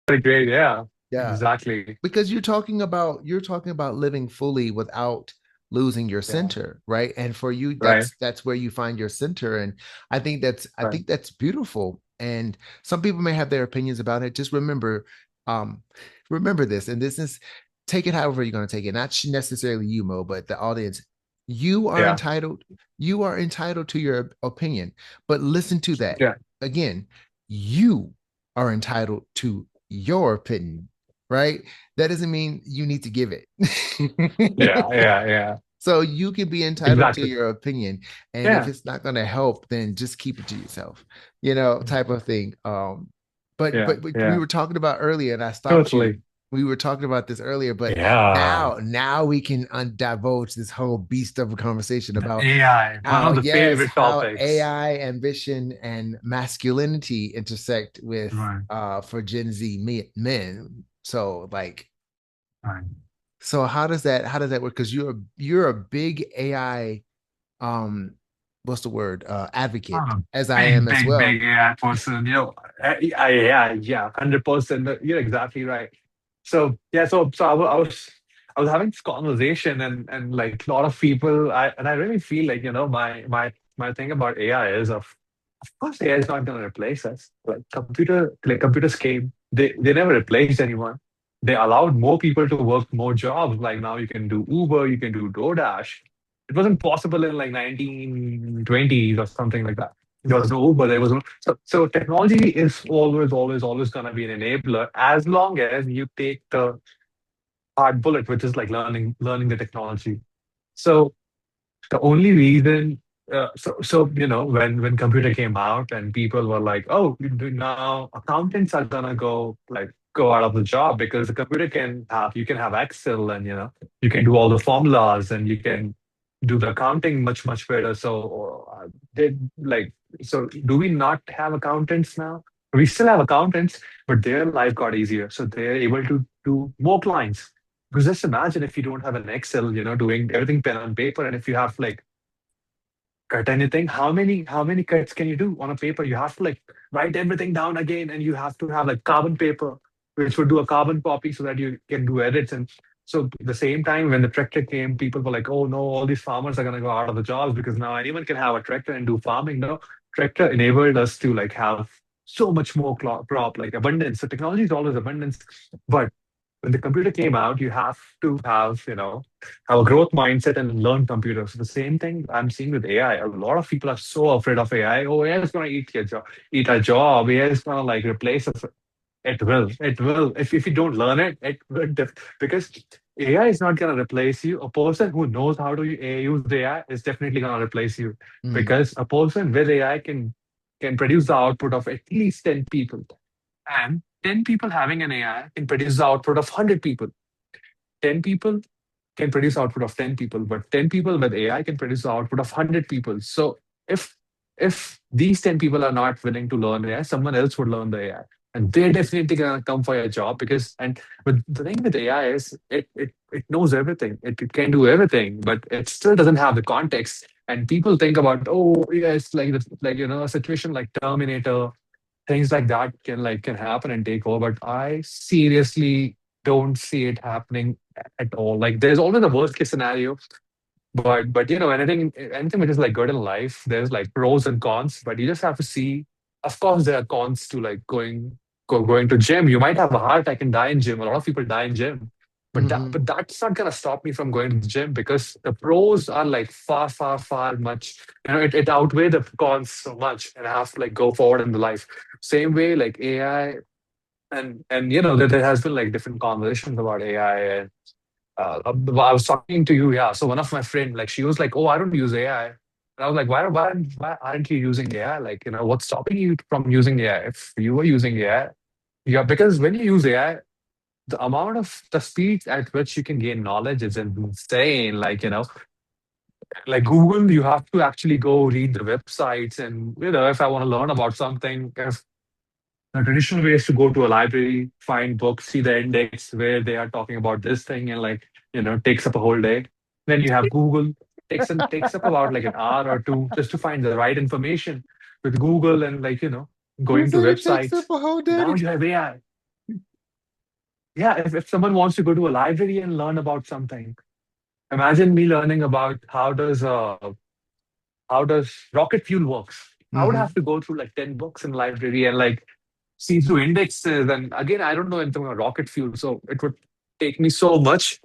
great. Yeah, Yeah, exactly. because you're talking about living fully without losing your Yeah, center, right? And for you, right, that's where you find your center. And I right. think that's beautiful. And some people may have their opinions about it. Just um, remember this, and this is take it however you're going to take it. Not necessarily you, Mo, but the audience. You are Yeah, entitled. You are entitled to your opinion, but listen to that yeah, again. You are entitled to your opinion, right? That doesn't mean you need to give yeah, it. yeah, yeah. So you can be entitled to Exactly. your opinion. And if Yeah, it's not going to help, then just keep it to yourself, type of thing. But, yeah, but we yeah. were talking about earlier, and I stopped you. Totally. We were talking about this earlier, but Yeah. now we can divulge this whole beast of a conversation The about AI, one how, of the yes, favorite how topics. AI ambition and masculinity intersect with Right, for Gen Z men. So like, right. so how does that work? Because you're a big AI what's the word, I'm advocate, a as I big, am as big, well. big AI person. Yeah, yeah, 100%. You're exactly right. So yeah, so I was having this conversation, and like a lot of people, I really feel like my thing about AI is of course AI is not going to replace us. Like computers came, they never replaced anyone. They allowed more people to work more jobs. Like now you can do Uber, you can do DoorDash. It wasn't possible in like 1920s or something like that. There was no Uber, there was no. So technology is always, always, always going to be an enabler as long as you take the hard bullet, which is like learning the technology. So the only reason, when computer came out and people were like, oh, now accountants are gonna go out of the job because the computer you can have Excel, and you can do all the formulas, and you can do the accounting much much better. So did like so do we not have accountants now? We still have accountants, but their life got easier, so they're able to do more clients. Because just imagine if you don't have an Excel, doing everything pen on paper, and if you have like cut anything, how many cuts can you do on a paper? You have to like write everything down again, and you have to have like carbon paper, which would do a carbon copy so that you can do edits. And so at the same time, when the tractor came, people were like, oh no, all these farmers are gonna go out of the jobs because now anyone can have a tractor and do farming. No, tractor enabled us to like have so much more crop, like abundance. So technology is always abundance. But when the computer came out, you have to have a growth mindset and learn computers. So the same thing I'm seeing with AI. A lot of people are so afraid of AI. Oh, AI is going to eat your job, eat our job. AI is going to like replace us. It will. It will. If you don't learn it, it will. Because AI is not going to replace you. A person who knows how to use AI is definitely going to replace you. Mm, Because a person with AI can produce the output of at least 10 people. And 10 people having an AI can produce the output of 100 people. 10 people can produce output of 10 people, but 10 people with AI can produce the output of 100 people. So if if these 10 people are not willing to learn AI, someone else would learn the AI. And they're definitely gonna come for your job but the thing with AI is it knows everything. It can do everything, but it still doesn't have the context. And people think about, oh, yeah, it's like a situation like Terminator, things like that can happen and take over. But I seriously don't see it happening at all. Like there's always a worst case scenario, but anything which is like good in life, there's like pros and cons. But you just have to see. Of course, there are cons to like going to gym. You might have a heart attack and die in gym. A lot of people die in gym. hmm That's not gonna stop me from going to the gym because the pros are like far, far, far much. It outweigh the cons so much, and I have to like go forward in the life. Same way, like AI, and there has been like different conversations about AI. And I was talking to you, yeah. So one of my friend, like she was like, "Oh, I don't use AI," and I was like, "Why aren't you using AI? Like, what's stopping you from using AI? If you were using AI, yeah, because when you use AI, the speed at which you can gain knowledge is insane. Like Google, you have to actually go read the websites, and if I want to learn about something, if the traditional way is to go to a library, find books, see the index where they are talking about this thing, and like takes up a whole day. Then you have Google, takes up about like an hour or two just to find the right information with Google, and You going to say it takes websites. up a whole day Now you have AI. yeah, if someone wants to go to a library and learn about something, imagine me learning about how does rocket fuel works. I would Mm-hmm. have to go through like 10 books in library and like see through indexes. And again, I don't know anything about rocket fuel, so it would take me so much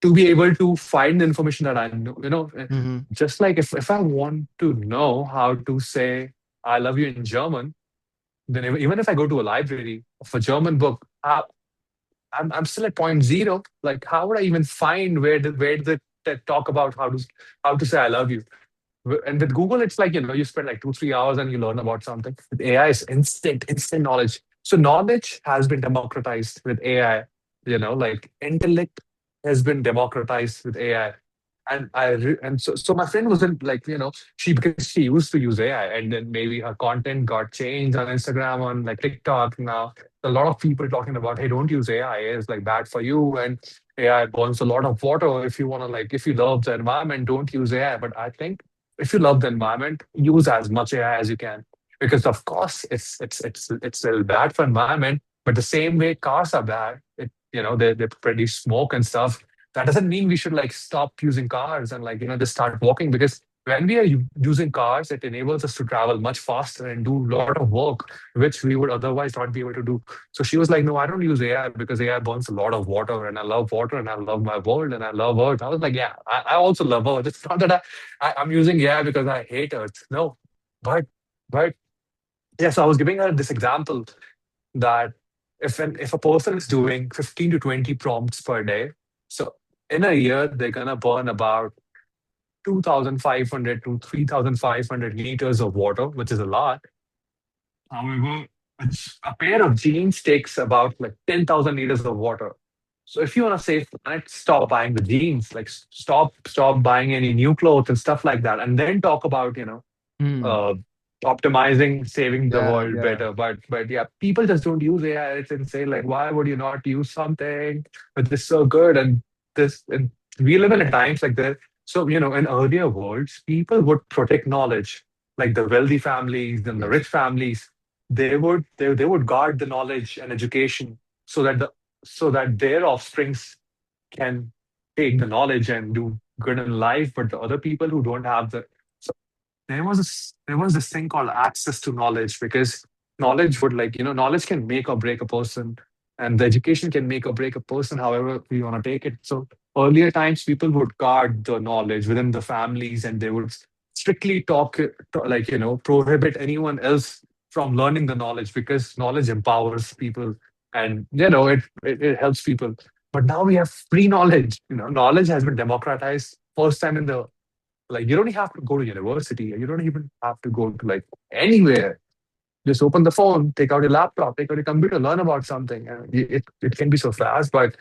to be able to find the information that I know. Mm-hmm. Just like if I want to know how to say I love you in German, then even if I go to a library of a German book, I'm still at point zero. Like, how would I even find where they talk about how to say I love you? And with Google, it's like, you spend like 2, 3 hours and you learn about something. With AI, it's instant knowledge. So knowledge has been democratized with AI, like intellect has been democratized with AI. And so my friend wasn't like, because she used to use AI and then maybe her content got changed on Instagram, on like TikTok now. A lot of people talking about, hey, don't use AI. It's like bad for you. And AI burns a lot of water. If you want to like, if you love the environment, don't use AI. But I think if you love the environment, use as much AI as you can. Because of course it's still bad for environment, but the same way cars are bad, they produce smoke and stuff. That doesn't mean we should like stop using cars and like, just start walking, because when we are using cars, it enables us to travel much faster and do a lot of work which we would otherwise not be able to do. So she was like, no, I don't use AI because AI burns a lot of water, and I love water, and I love my world, and I love Earth. I was like, yeah, I also love Earth. It's not that I'm using AI because I hate Earth. No, but but yeah. So I was giving her this example that if a person is doing 15 to 20 prompts per day, so in a year they're gonna burn about 2,500 to 3,500 liters of water, which is a lot. However, a pair of jeans takes about like 10,000 liters of water. So if you want to save planet, stop buying the jeans, like stop buying any new clothes and stuff like that, and then talk about Mm. uh, optimizing, saving the Yeah, world yeah. better. But yeah, people just don't use AI. It's insane. Like, why would you not use something which is so good? And we live in a times like that. So in earlier worlds, people would protect knowledge, like the wealthy families and the Yes. rich families. They would guard the knowledge and education so that their offsprings can take the knowledge and do good in life. But the other people who don't have there was this thing called access to knowledge, because knowledge can make or break a person, and the education can make or break a person, however we want to take it. So earlier times, people would guard the knowledge within the families, and they would strictly like prohibit anyone else from learning the knowledge, because knowledge empowers people, and it helps people. But now we have free knowledge. Knowledge has been democratized first time in the, like, you don't have to go to university. You don't even have to go to like anywhere. Just open the phone, take out your laptop, take out your computer, learn about something. And it can be so fast, but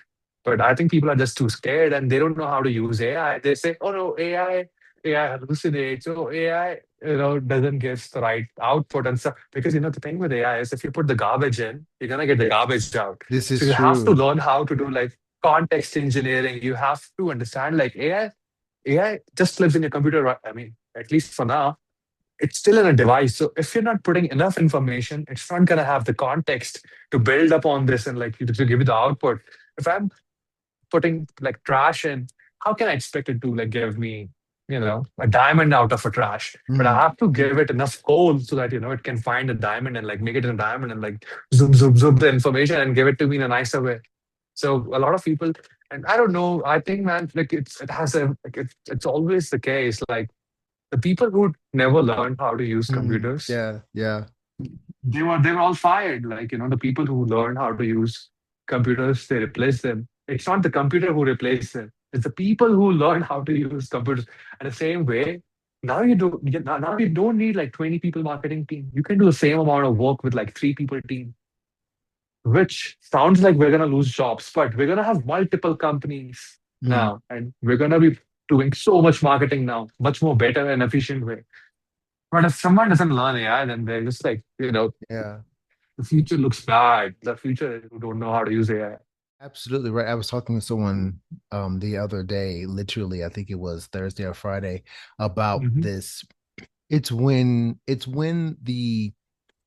I think people are just too scared and they don't know how to use AI. They say, oh no, AI hallucinates. Oh, AI, doesn't give the right output and stuff. Because the thing with AI is if you put the garbage in, you're gonna get the garbage out. This So is you have to true. learn how to do like context engineering. You have to understand like AI just lives in your computer, right? I mean, at least for now, it's still in a device. So if you're not putting enough information, it's not going to have the context to build up on this and like to give you the output. If I'm putting like trash in, how can I expect it to like give me, a diamond out of a trash? But I Mm. have to give it enough coal so that, it can find a diamond and like make it a diamond and like zoom, zoom, zoom the information and give it to me in a nicer way. So a lot of people, and I don't know, I think, man, like it has a like it's always the case. Like the people who never learned how to use Mm. computers, Yeah, yeah. they were all fired. Like, the people who learn how to use computers, they replace them. It's not the computer who replaces them. It's the people who learn how to use computers. And the same way, now you don't need like 20 people marketing team. You can do the same amount of work with like 3 people team, which sounds like we're gonna lose jobs, but we're gonna have multiple companies Mm. now, and we're gonna be doing so much marketing now, much more better and efficient way. But if someone doesn't learn AI, then they're just like, Yeah. the future looks bad. The future, you don't know how to use AI. Absolutely right. I was talking with someone the other day, literally, I think it was Thursday or Friday, about Hmm. this. It's when the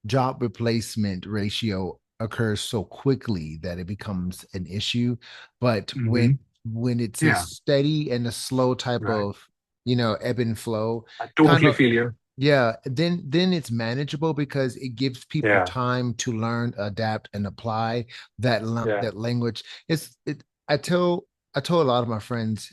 job replacement ratio occurs so quickly that it becomes an issue. But Hmm. when it's a Yeah. steady and a slow type Right. of, ebb and flow, I kind totally of, feel you. yeah, then it's manageable because it gives people Yeah. time to learn, adapt, and apply Yeah. that language. I tell a lot of my friends,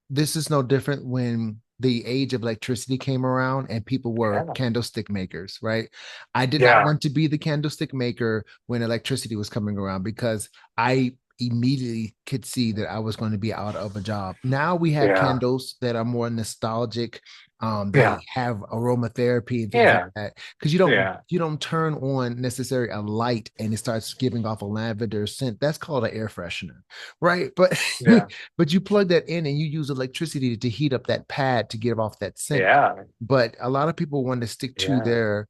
this is no different when the age of electricity came around and people were Yeah. candlestick makers, right? I did not Yeah. want to be the candlestick maker when electricity was coming around because I immediately could see that I was going to be out of a job. Now we have Yeah. candles that are more nostalgic. They Yeah. have aromatherapy and things like Yeah. that because Yeah. you don't turn on necessarily a light and it starts giving off a lavender scent. That's called an air freshener, right? But Yeah. but you plug that in and you use electricity to heat up that pad to give off that scent. Yeah. But a lot of people want to stick to Yeah. their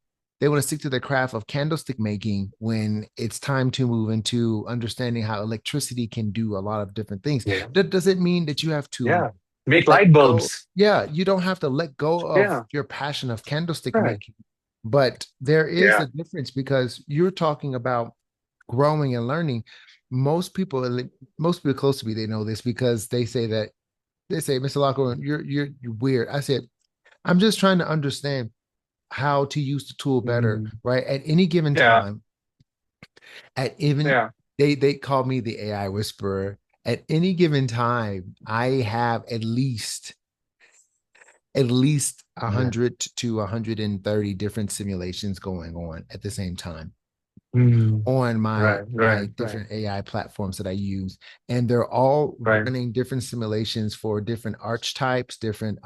craft of candlestick making when it's time to move into understanding how electricity can do a lot of different things. Yeah. That doesn't mean that you have to Yeah. Make let light go. bulbs. Yeah, you don't have to let go of Yeah. your passion of candlestick Right. making. But there is Yeah. a difference because you're talking about growing and learning. Most people, most people close to me, they know this because they say, Mr. Locke, you're weird. I said, I'm just trying to understand how to use the tool better, Mhm. right? At any given Yeah. time, at even Yeah. they call me the AI whisperer. At any given time, I have at least Yeah. 100 to 130 different simulations going on at the same time Mm. on Right. my Right. Right. different AI platforms that I use, and they're all Right. running different simulations for different archetypes, different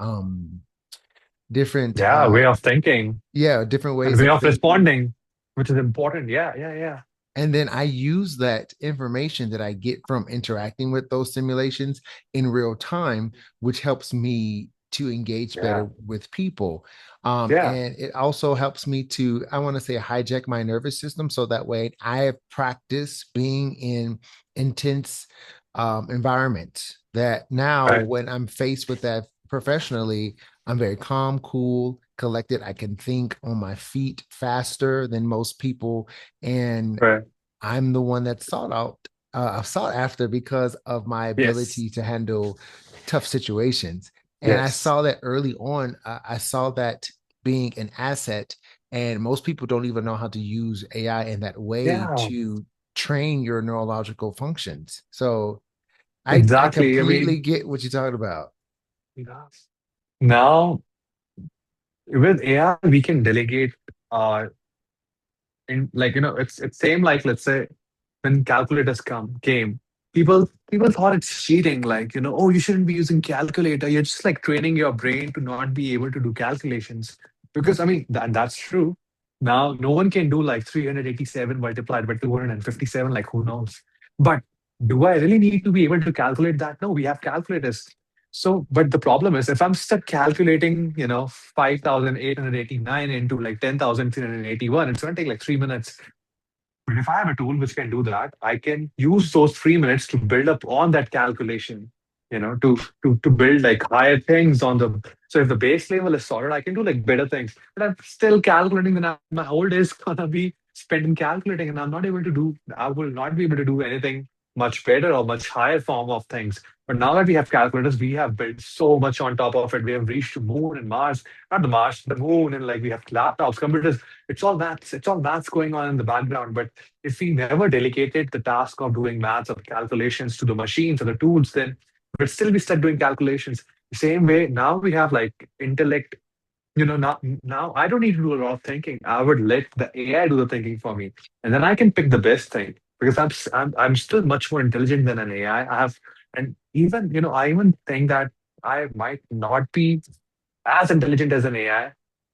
Yeah. Way of thinking yeah, different and ways way of of thinking. responding, which is important. Yeah. Yeah. Yeah. And then I use that information that I get from interacting with those simulations in real time, which helps me to engage Yeah. better with people. Yeah. And it also helps me to, I want to say, hijack my nervous system. So that way I have practiced being in intense environments that now, Right. when I'm faced with that professionally, I'm very calm, cool, collected. I can think on my feet faster than most people. And Right. I'm the one that's sought after because of my Yes. ability to handle tough situations. And I Yes. saw that early on. I saw that being an asset, and most people don't even know how to use AI in that way Yeah. to train your neurological functions. So I Exactly. I completely mean, get what you're talking about. yeah. Now with AI, we can delegate our in like it's same like let's say when calculators came, people thought it's cheating, like oh, you shouldn't be using calculator, you're just like training your brain to not be able to do calculations, because I mean that's true. Now no one can do like 387 multiplied by 257, like who knows. But do I really need to be able to calculate that? No, we have calculators. So but the problem is, if I'm stuck calculating 5889 into like 10,381, it's going to take like 3 minutes. But if I have a tool which can do that, I can use those 3 minutes to build up on that calculation, to build like higher things on the. So if the base level is solid, I can do like better things. But I'm still calculating, then my whole day is gonna be spent in calculating, and I will not be able to do anything much better or much higher form of things. But now that we have calculators, we have built so much on top of it. We have reached to moon and Mars, not the Mars, the moon, and like we have laptops, computers. It's all maths. It's all maths going on in the background. But if we never delegated the task of doing maths or calculations to the machines or the tools, then we'd still be stuck doing calculations. The same way, now we have like intellect. Now I don't need to do a lot of thinking. I would let the AI do the thinking for me, and then I can pick the best thing, because I'm still much more intelligent than an AI. I have, and even I even think that I might not be as intelligent as an AI.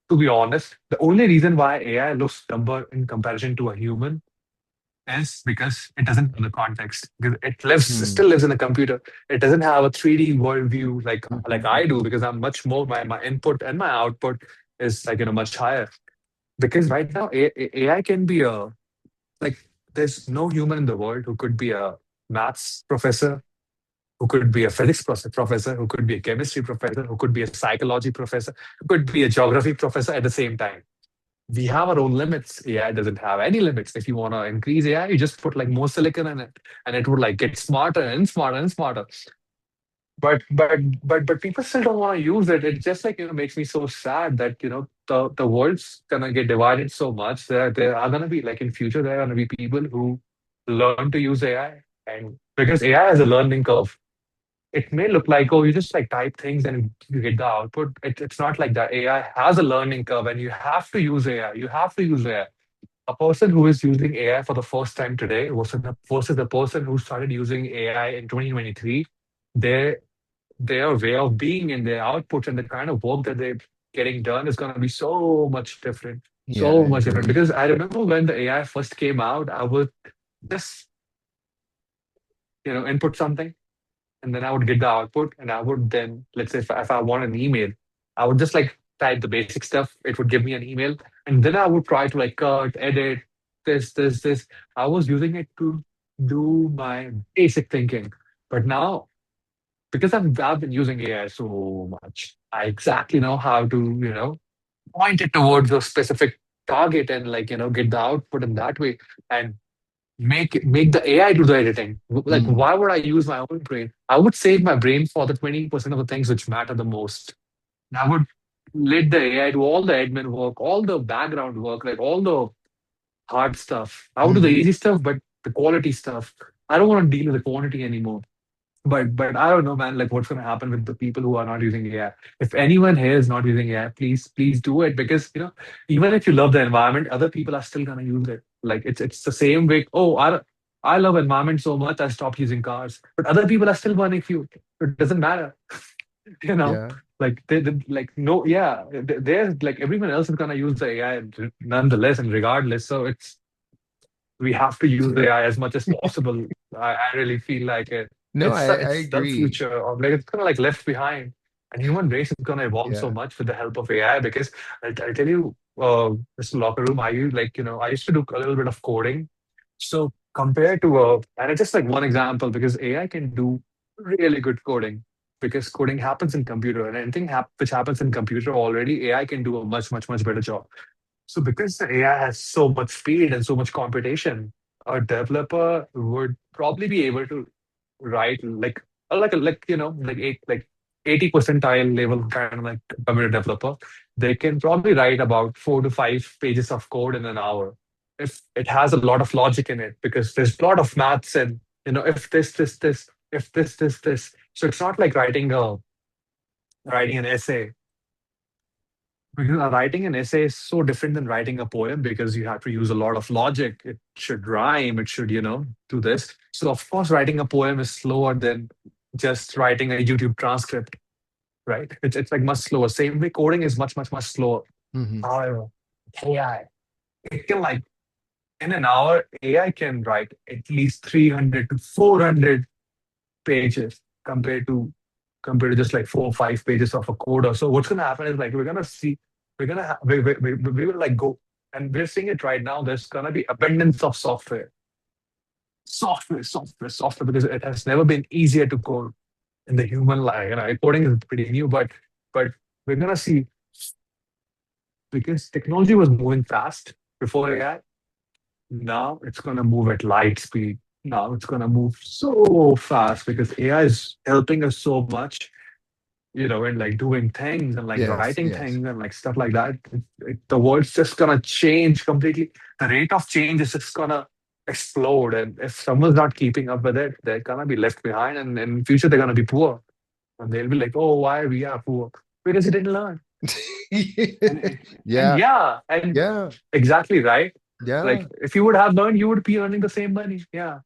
To be honest, the only reason why AI looks dumber in comparison to a human is because it doesn't know the context. Because Hmm. still lives in a computer. It doesn't have a 3D worldview like Mhm. I do, because I'm much more, my input and my output is like much higher. Because right now AI can be like there's no human in the world who could be a maths professor, who could be a physics professor, who could be a chemistry professor, who could be a psychology professor, who could be a geography professor at the same time. we have our own limits. AI doesn't have any limits. If you want to increase AI, you just put like more silicon in it, and it would like get smarter and smarter and smarter. But people still don't want to use it. It just like makes me so sad that the world's gonna get divided so much that there are gonna be like in future there are gonna be people who learn to use AI, and because AI has a learning curve. It may look like, oh, you just like type things and you get the output. It's not like that. AI has a learning curve, and you have to use AI. You have to use AI. A person who is using AI for the first time today versus the person who started using AI in 2023, their their way of being and their outputs and the kind of work that they're getting done is going to be so much different, Yeah, I so much different. agree. Because I remember when the AI first came out, I would just input something, and then I would get the output, and I would then, let's say, if I want an email, I would just like type the basic stuff. It would give me an email, and then I would try to like cut, edit, this. I was using it to do my basic thinking. But now, because I've been using AI so much, I exactly know how to, point it towards a specific target and like, get the output in that way. And make the AI do the editing. Like, Mm, why would I use my own brain? I would save my brain for the 20% of the things which matter the most. And I would let the AI do all the admin work, all the background work, like all the hard stuff. I would do the hmm. easy stuff, but the quality stuff, I don't want to deal with the quantity anymore. But I don't know, man, like what's gonna happen with the people who are not using AI. If anyone here is not using AI, please do it, because even if you love the environment, other people are still gonna use it. Like it's the same way. Oh, I love environment so much, I stopped using cars. But other people are still burning fuel. It doesn't matter. You know, Yeah. like they like no, yeah, there's like everyone else is gonna use the AI nonetheless and regardless. So we have to use AI as much as possible. I really feel like it. No, It's I it's the agree. future of like it's kind of like left behind, and human race is gonna evolve so Yeah. much with the help of AI. Because I'll tell you, this locker room, I used like I used to do a little bit of coding. So compared to and it's just like one example because AI can do really good coding because coding happens in computer and anything which happens in computer already AI can do a much better job. So because the AI has so much speed and so much computation, a developer would probably be able to write like 80 percentile level kind of like computer developer. They can probably write about 4 to 5 pages of code in an hour if it has a lot of logic in it because there's a lot of maths and if this if this. So it's not like writing an essay because writing an essay is so different than writing a poem because you have to use a lot of logic. It should rhyme. It should, do this. So of course, writing a poem is slower than just writing a YouTube transcript, right? It's like much slower. Same way, coding is much slower. Hmm. However, AI, it can like in an hour, AI can write at least 300 to 400 pages compared to just like 4 or 5 pages of a code or so. What's going to happen is like we're going to see we're going to we will like go and we're seeing it right now. There's going to be abundance of software because it has never been easier to code in the human life. Coding is pretty new, but we're going to see because technology was moving fast before AI. Now it's going to move at light speed. Now it's going to move so fast because AI is helping us so much, and like doing things and like Yes, writing yes. things and like stuff like that. The world's just gonna change completely. The rate of change is just gonna explode. And if someone's not keeping up with it, they're gonna be left behind. And in future, they're gonna be poor. And they'll be like, oh, why we are poor? Because you didn't learn. And Yeah, yeah, and yeah, exactly right. yeah. Like if you would have learned, you would be earning the same money. Yeah,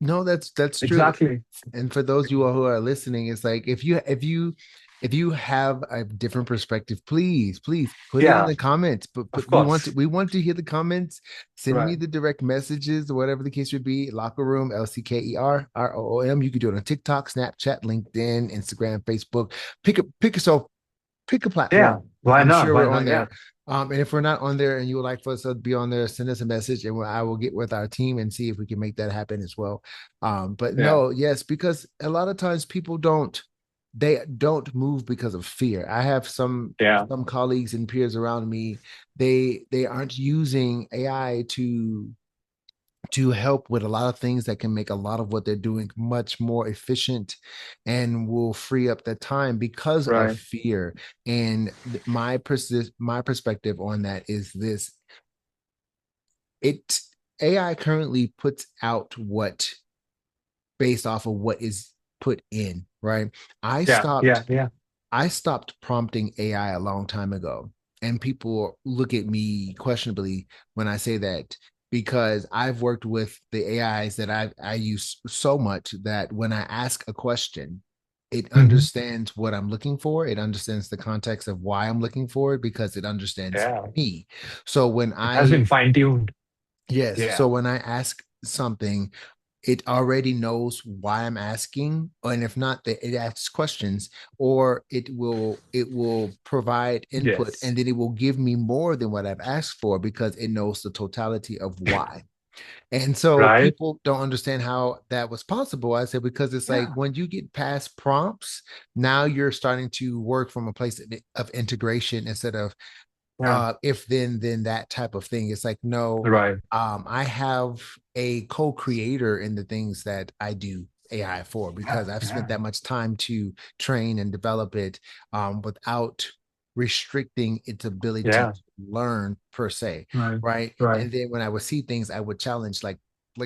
No, that's true. exactly. And for those you all who are listening, it's like if you have a different perspective, please put it in Yeah, the comments. But of course. we want to hear the comments. Send me Right. the direct messages or whatever the case would be. Locker Room, LCKERROOM. You could do it on TikTok, Snapchat, LinkedIn, Instagram, Facebook. Pick a Yeah. platform. Why I'm not? sure Why we're on not? Yeah. there. And if we're not on there and you would like for us to be on there, send us a message and I will get with our team and see if we can make that happen as well. But Yeah. no, yes, because a lot of times people they don't move because of fear. I have Yeah. some colleagues and peers around me. They aren't using AI to help with a lot of things that can make a lot of what they're doing much more efficient and will free up the time because of Right. fear. And my perspective on that is this: it AI currently puts out what based off of what is put in, right? I Yeah. Yeah. stopped Yeah. I stopped prompting AI a long time ago. And people look at me questionably when I say that because I've worked with the AIs that I use so much that when I ask a question, it Hmm. understands what I'm looking for. It understands the context of why I'm looking for it because it understands Yeah. me. So It has been fine tuned. so Yeah. when I ask something, it already knows why I'm asking, and if not, that it asks questions, or it will provide input, Yes. and then it will give me more than what I've asked for because it knows the totality of why. And so Right. people don't understand how that was possible. I said because it's like Yeah. when you get past prompts, now you're starting to work from a place of integration instead of Yeah. if then that type of thing. It's like no, Right. I have a co-creator in the things that I do AI for Yeah. because I've spent Yeah. that much time to train and develop it without restricting its ability Yeah. to learn per se, Right. right? Right. And then when I would see things, I would challenge like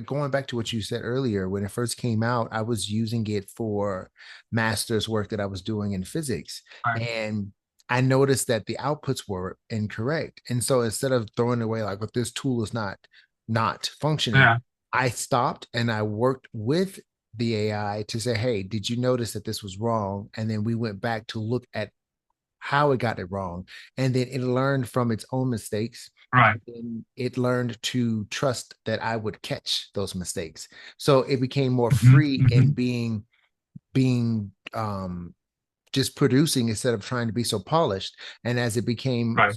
going back to what you said earlier, when it first came out, I was using it for master's work that I was doing in physics. Right. And I noticed that the outputs were incorrect. And so instead of throwing it away like, if this tool is not functioning, Yeah. I stopped and I worked with the AI to say, hey, did you notice that this was wrong? And then we went back to look at how it got it wrong. And then it learned from its own mistakes. Right. And it learned to trust that I would catch those mistakes. So it became more Hmm. free in Hmm. being just producing instead of trying to be so polished. And as it became Right.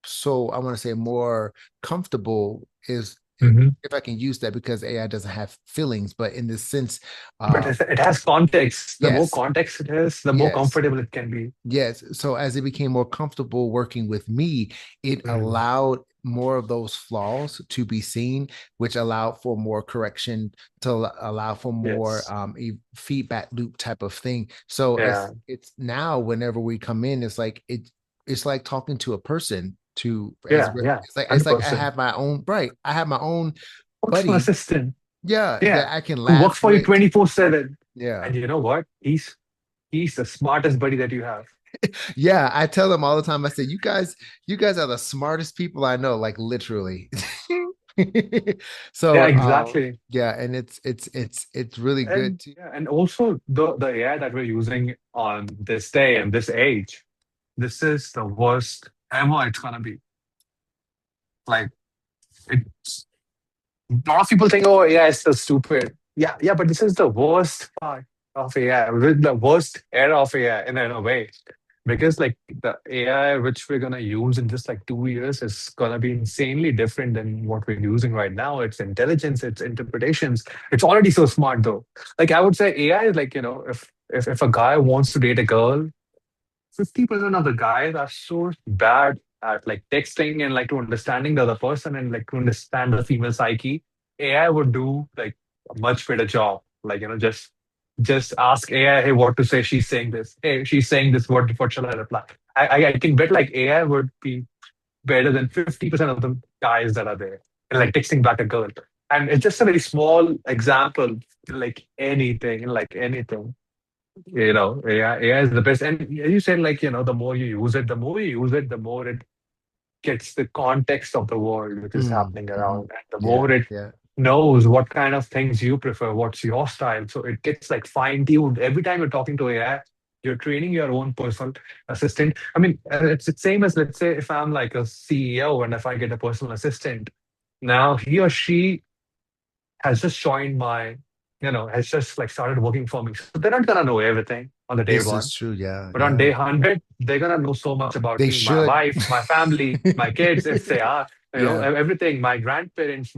so I want to say more comfortable is Hmm. if I can use that because AI doesn't have feelings, but in this sense, But uh it has context. The more yes, context it is, the more yes. comfortable it can be. Yes. So as it became more comfortable working with me, it Mm. allowed more of those flaws to be seen, which allowed for more correction, to allow for more Yes. feedback loop type of thing. So Yeah. it's now whenever we come in, it's like talking to a person to Yeah. Yeah. it's like I 100%. have my own right. I have my own Personal buddy, assistant. yeah, Yeah. that I can Who works laugh for you with. 24/7. Yeah. And you know what? He's the smartest buddy that you have. Yeah, I tell them all the time. I say, you guys are the smartest people I know, like literally. Yeah, So, exactly. yeah, and it's really good And to. yeah, and also the AI that we're using on this day and this age, this is the worst ever it's gonna be. Like it's a lot of people think, oh, AI is so stupid. Yeah, yeah, but this is the worst part of AI, the worst era of AI in a way. Because like the AI which we're gonna use in just like 2 years is gonna be insanely different than what we're using right now. It's intelligence, it's interpretations. It's already so smart though. Like I would say AI is like, if a guy wants to date a girl, 50% of the guys are so bad at like texting and like to understanding the other person and like to understand the female psyche. AI would do like a much better job. Like, just ask AI, hey, what to say. She's saying this. Hey, she's saying this. What shall I reply? I can bet like AI would be better than 50% of the guys that are there and like texting back a girl. And it's just a very small example, like anything. AI is the best. And you said like, the more you use it, the more it gets the context of the world which is happening Mhm. around. And the Yeah, more it yeah. knows what kind of things you prefer, what's your style. So it gets like fine-tuned. Every time you're talking to AI, you're training your own personal assistant. I mean, it's the same as, let's say, if I'm like a CEO and if I get a personal assistant, now he or she has just joined has just like started working for me. So they're not gonna know everything on the day This is one. true. Yeah, But on yeah. day 100, they're gonna know so much about They me, my should. wife, my family, my kids, if they are, Yeah. everything, my grandparents,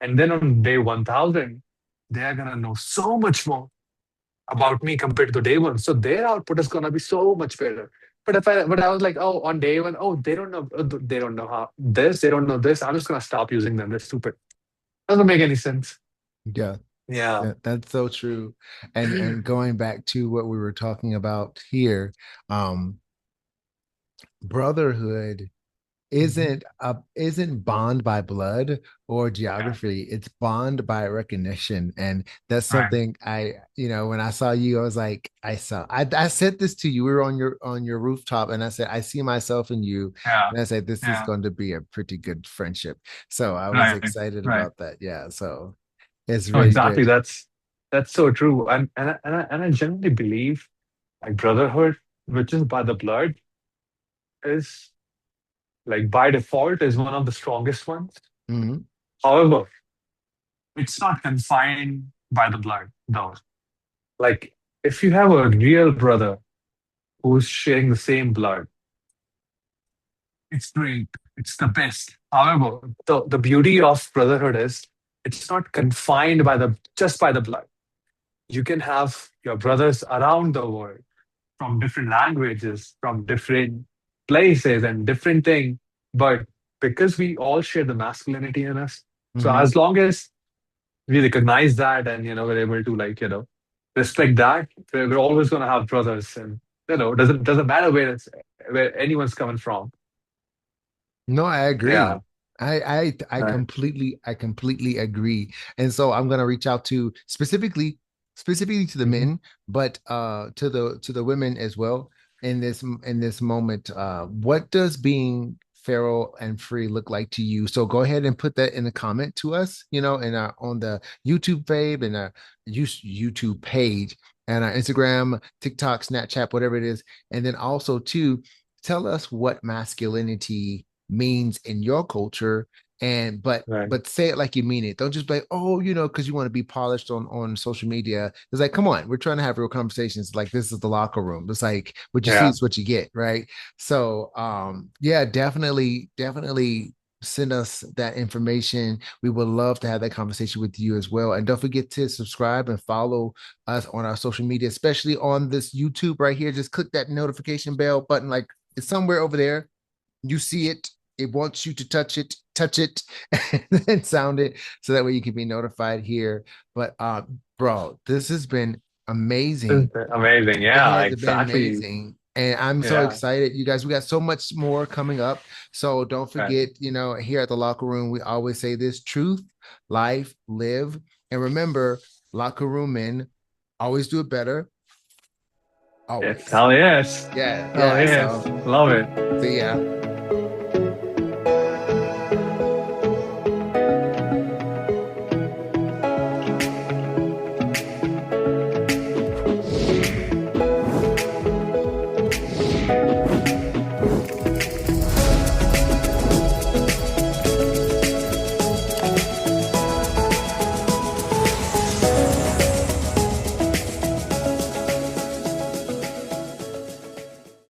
and then on day 1000, they're gonna know so much more. about me compared to the day one. So their output is gonna be so much better. But I was like, oh, on day one, oh, they don't know how this, they don't know this. I'm just gonna stop using them. They're stupid. Doesn't make any sense. Yeah. Yeah. That's so true. And going back to what we were talking about here, um, brotherhood Mhm. isn't bond by blood or Yeah. geography. It's bond by recognition. And that's Right. something when I saw you, I was like, I said this to you. We were on your rooftop, and I said, I see myself in you. Yeah. And I said, this is Yeah. going to be a pretty good friendship. So I was Right. excited Right. about that. Yeah. So it's No, really exactly. good. That's so true. And I genuinely believe like brotherhood, which is by the blood, is like by default is one of the strongest ones. Mhm. However, it's not confined by the blood, though. Like if you have a real brother who's sharing the same blood, it's great. It's the best. However, the beauty of brotherhood is it's not confined by the just by the blood. You can have your brothers around the world from different languages, from different places and different things. But because we all share the masculinity in us, so Mhm. as long as we recognize that and we're able to respect that, we're always going to have brothers, and doesn't matter where anyone's coming from. No, I Yeah. agree. Right. I completely agree. And so I'm gonna reach out to specifically to the Mhm. men, but to the women as well in this moment. What does being feral and free look like to you? So go ahead and put that in the comment to us, in our on the YouTube page and our YouTube page and our Instagram, TikTok, Snapchat, whatever it is. And then also too, tell us what masculinity means in your culture, and Right. but say it like you mean it. Don't just be like, oh, because you want to be polished on social media. It's like, come on, we're trying to have real conversations. Like, this is the locker room. It's like what you see Yeah. is what you get, right? So yeah, definitely send us that information. We would love to have that conversation with you as well. And don't forget to subscribe and follow us on our social media, especially on this YouTube right here. Just click that notification bell button, like it's somewhere over there. You see it, it wants you to touch it, and sound it, so that way you can be notified here. But bro, this has been amazing. Amazing. It Yeah, has been exactly. amazing. And I'm so Yeah. excited, you guys. We got so much more coming up. So don't Right. forget, here at the locker room, we always say this: truth, life, live. And remember, locker room men always do it better. Yes. Always. Hell yes. Yeah, Hell yeah. yes. So Love it. see ya.